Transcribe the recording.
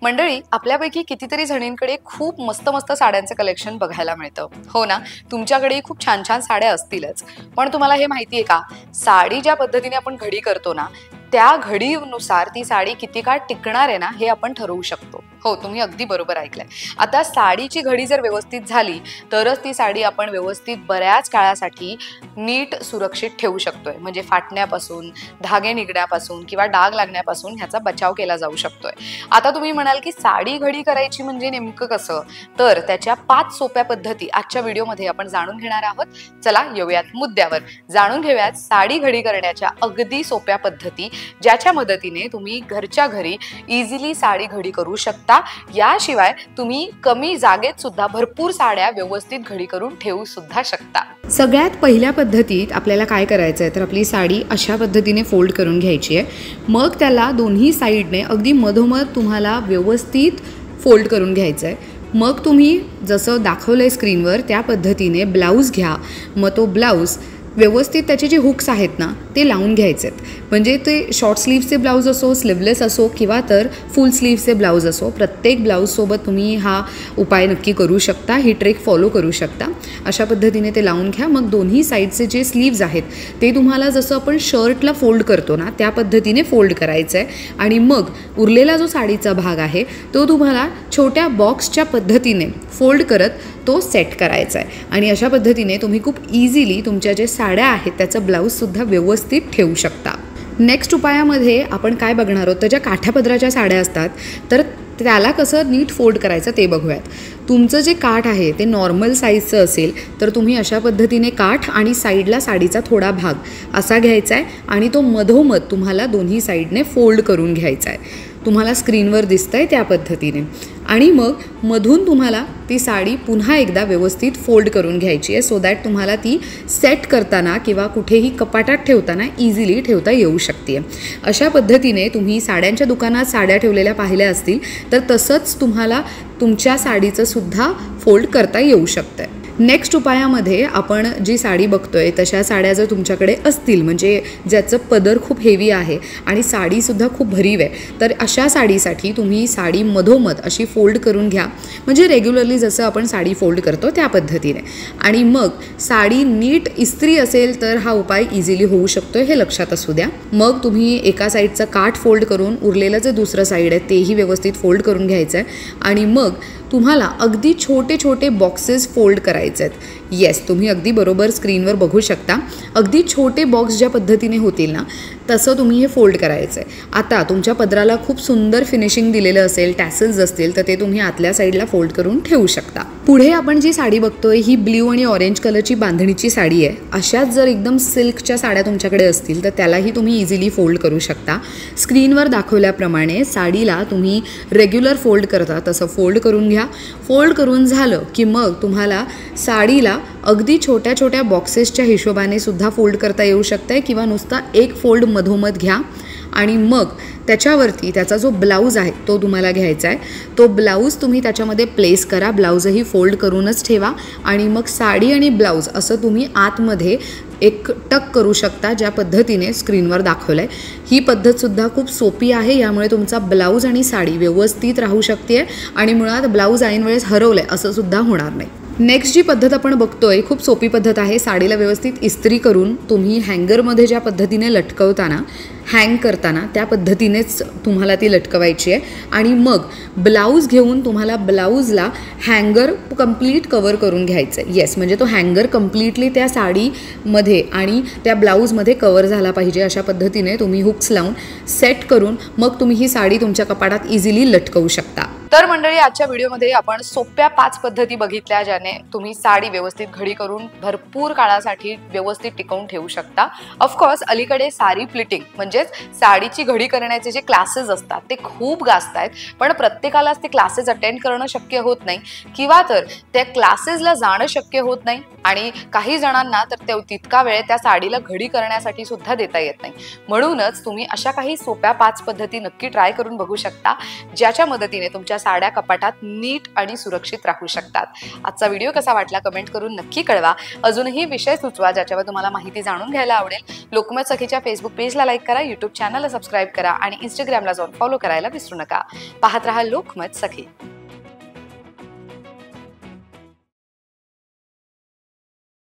मंडळी, आपल्यापैकी कितीतरी जणींकडे खूप मस्त मस्त साड्यांचं कलेक्शन बघायला मिळतं, हो ना? तुमच्याकडेही खूप छान छान साड्या असतीलच. पण तुम्हाला हे माहितीये का, साडी ज्या पद्धतीने आपण घडी करतो ना, त्या घडीनुसार ती साडी किती काळ टिकणार आहे ना, हे आपण ठरवू शकतो. हो, तुम्ही अगदी बरोबर ऐकलंय. आता साडीची घडी जर व्यवस्थित झाली तरच ती साडी आपण व्यवस्थित बऱ्याच काळासाठी नीट सुरक्षित ठेवू शकतोय. म्हणजे फाटण्यापासून, धागे निघण्यापासून किंवा डाग लागण्यापासून ह्याचा बचाव केला जाऊ शकतोय. आता तुम्ही म्हणाल की साडी घडी करायची म्हणजे नेमकं कसं? तर त्याच्या 5 सोप्या पद्धती आजच्या व्हिडिओमध्ये आपण जाणून घेणार आहोत. चला येऊयात मुद्द्यावर. जाणून घेऊयात साडी घडी करण्याच्या अगदी सोप्या पद्धती, ज्याच्या मदतीने तुम्ही घरच्या घरी इझिली साडी घडी करू शकता. याशिवाय तुम्ही कमी जागेत सुद्धा भरपूर साड्या व्यवस्थित घडी करून ठेवू सुद्धा शकता. सगळ्यात पहिल्या पद्धतीत आपल्याला काय करायचं आहे तर आपली साडी अशा पद्धतीने फोल्ड करून घ्यायची आहे. मग त्याला दोन्ही साईडने अगदी मधोमध तुम्हाला व्यवस्थित फोल्ड करून घ्यायचं आहे. मग तुम्ही जसं दाखवलं आहे स्क्रीनवर त्या पद्धतीने ब्लाऊज घ्या. मग तो ब्लाऊज व्यवस्थित त्याचे जे हुक्स आहेत ना ते लावून घ्यायचे आहेत. म्हणजे ते शॉर्ट स्लीव्सचे ब्लाऊज असो, स्लीवलेस असो किंवा तर फुल स्लीव्सचे ब्लाऊज असो, प्रत्येक ब्लाऊजसोबत तुम्ही हा उपाय नक्की करू शकता. ही ट्रिक फॉलो करू शकता. अशा पद्धतीने ते लावून घ्या. मग दोन्ही साईडचे जे स्लीव्ज आहेत ते तुम्हाला जसं आपण शर्टला फोल्ड करतो ना त्या पद्धतीने फोल्ड करायचं आहे. आणि मग उरलेला जो साडीचा भाग आहे तो तुम्हाला छोट्या बॉक्सच्या पद्धतीने फोल्ड करत तो सेट करायचा आहे. आणि अशा पद्धतीने तुम्ही खूप इझिली तुमच्या जे साड्या आहेत त्याचं ब्लाऊजसुद्धा व्यवस्थित ठेवू शकता. नेक्स्ट उपायामध्ये आपण काय बघणार आहोत तर ज्या काठापदराच्या साड्या असतात तर त्याला कसं नीट फोल्ड करायचं ते बघूयात. तुमचं जे काठ आहे ते नॉर्मल साईजचं असेल तर तुम्ही अशा पद्धतीने काठ आणि साईडला साडीचा थोडा भाग असा घ्यायचा आहे आणि तो मधोमध तुम्हाला दोन्ही साईडने फोल्ड करून घ्यायचा आहे. तुम्हाला स्क्रीनवर दिसतंय त्या पद्धतीने. आणि मग मधून तुम्हाला ती साडी पुन्हा एकदा व्यवस्थित फोल्ड करून घ्यायची आहे सो दॅट तुम्हाला ती सेट करताना किंवा कुठेही कपाटात ठेवताना इझिली ठेवता येऊ शकते. अशा पद्धतीने तुम्ही साड्यांच्या दुकानात साड्या ठेवलेल्या पाहिल्या असतील तर तसंच तुम्हाला तुमच्या साडीचं सुद्धा फोल्ड करता येऊ शकतं. नेक्स्ट उपायामध्ये आपण जी साडी बघतोय तशा साड्या जर तुमच्याकडे असतील म्हणजे ज्याचं पदर खूप हेवी आहे आणि साडीसुद्धा खूप भरीव आहे तर अशा साडीसाठी तुम्ही साडी मधोमध अशी फोल्ड करून घ्या. म्हणजे रेग्युलरली जसं आपण साडी फोल्ड करतो त्या पद्धतीने. आणि मग साडी नीट इस्त्री असेल तर हा उपाय इझिली होऊ शकतो हे लक्षात असू द्या. मग तुम्ही एका साईडचं काठ फोल्ड करून उरलेलं जे दुसरं साईड आहे तेही व्यवस्थित फोल्ड करून घ्यायचं आहे. आणि मग तुम्हाला अगदी छोटे छोटे बॉक्सेस फोल्ड करायचे आहेत. येस, तुम्ही अगदी बरोबर स्क्रीनवर बघू शकता. अगदी छोटे बॉक्स ज्या पद्धतीने होतील ना तसं तुम्ही हे फोल्ड करायचं आहे. आता तुमच्या पदराला खूप सुंदर फिनिशिंग दिलेलं असेल, टॅसल्स असतील तर ते तुम्ही आतल्या साईडला फोल्ड करून ठेवू शकता. पुढे आपण जी साडी बघतोय ही ब्ल्यू आणि ऑरेंज कलरची बांधणीची साडी आहे. अशाच जर एकदम सिल्कच्या साड्या तुमच्याकडे असतील तर त्यालाही तुम्ही इझिली फोल्ड करू शकता. स्क्रीनवर दाखवल्याप्रमाणे साडीला तुम्ही रेग्युलर फोल्ड करता तसं फोल्ड करून घ्या. फोल्ड करून झालं की मग तुम्हाला साडीला अगदी छोट्या छोट्या बॉक्सेसच्या हिशोबाने सुद्धा फोल्ड करता येऊ शकतं किंवा नुसता एक फोल्ड मधोमध घ्या. आणि मग त्याच्यावरती त्याचा जो ब्लाऊज आहे तो तुम्हाला घ्यायचा आहे. तो ब्लाऊज तुम्ही त्याच्यामध्ये प्लेस करा. ब्लाऊजही फोल्ड करूनच ठेवा. आणि मग साडी आणि ब्लाऊज असं तुम्ही आतमध्ये एक टक करू शकता ज्या पद्धतीने स्क्रीनवर दाखवलं आहे. ही पद्धतसुद्धा खूप सोपी आहे. यामुळे तुमचा ब्लाऊज आणि साडी व्यवस्थित राहू शकते आणि मुळात ब्लाऊज ऐन वेळेस हरवलं आहे असं सुद्धा होणार नाही. नेक्स्ट जी पद्धत आपण बघतोय खूप सोपी पद्धत आहे. साडीला व्यवस्थित इस्त्री करून तुम्ही हँगरमध्ये ज्या पद्धतीने लटकवताना हँग करताना त्या पद्धतीनेच तुम्हाला ती लटकवायची आहे. आणि मग ब्लाऊज घेऊन तुम्हाला ब्लाऊजला हँगर कंप्लीट कवर करून घ्यायचं आहे. येस, म्हणजे तो हँगर कंप्लीटली त्या साडीमध्ये आणि त्या ब्लाऊजमध्ये कवर झाला पाहिजे. अशा पद्धतीने तुम्ही हुक्स लावून सेट करून मग तुम्ही ही साडी तुमच्या कपाटात इझिली लटकवू शकता. तर मंडळी, आजच्या व्हिडिओमध्ये आपण सोप्या 5 पद्धती बघितल्या ज्याने तुम्ही साडी व्यवस्थित घडी करून भरपूर काळासाठी व्यवस्थित टिकवून ठेवू शकता. ऑफकोर्स अलीकडे साडी प्लिटिंग म्हणजेच साडीची घडी करण्याचे जे क्लासेस असतात ते खूप गाजत आहेत. पण प्रत्येकालाच ते क्लासेस अटेंड करणं शक्य होत नाही किंवा तर त्या क्लासेसला जाणं शक्य होत नाही. आणि काही जणांना तर तितका वेळ त्या साडीला घडी करण्यासाठी सुद्धा देता येत नाही. म्हणूनच तुम्ही अशा काही सोप्या 5 पद्धती नक्की ट्राय करून बघू शकता ज्याच्या मदतीने तुमच्या साड्या कपाटात नीट आणि सुरक्षित राहू शकतात. आजचा व्हिडिओ कसा वाटला कमेंट करून नक्की कळवा. अजूनही विषय सुचवा ज्याच्यावर तुम्हाला माहिती जाणून घ्यायला आवडेल. लोकमत सखीच्या फेसबुक पेजला लाईक करा. युट्यूब चॅनलला सबस्क्राईब करा आणि इंस्टाग्रामला जाऊन फॉलो करायला विसरू नका. पाहत रहा लोकमत सखी.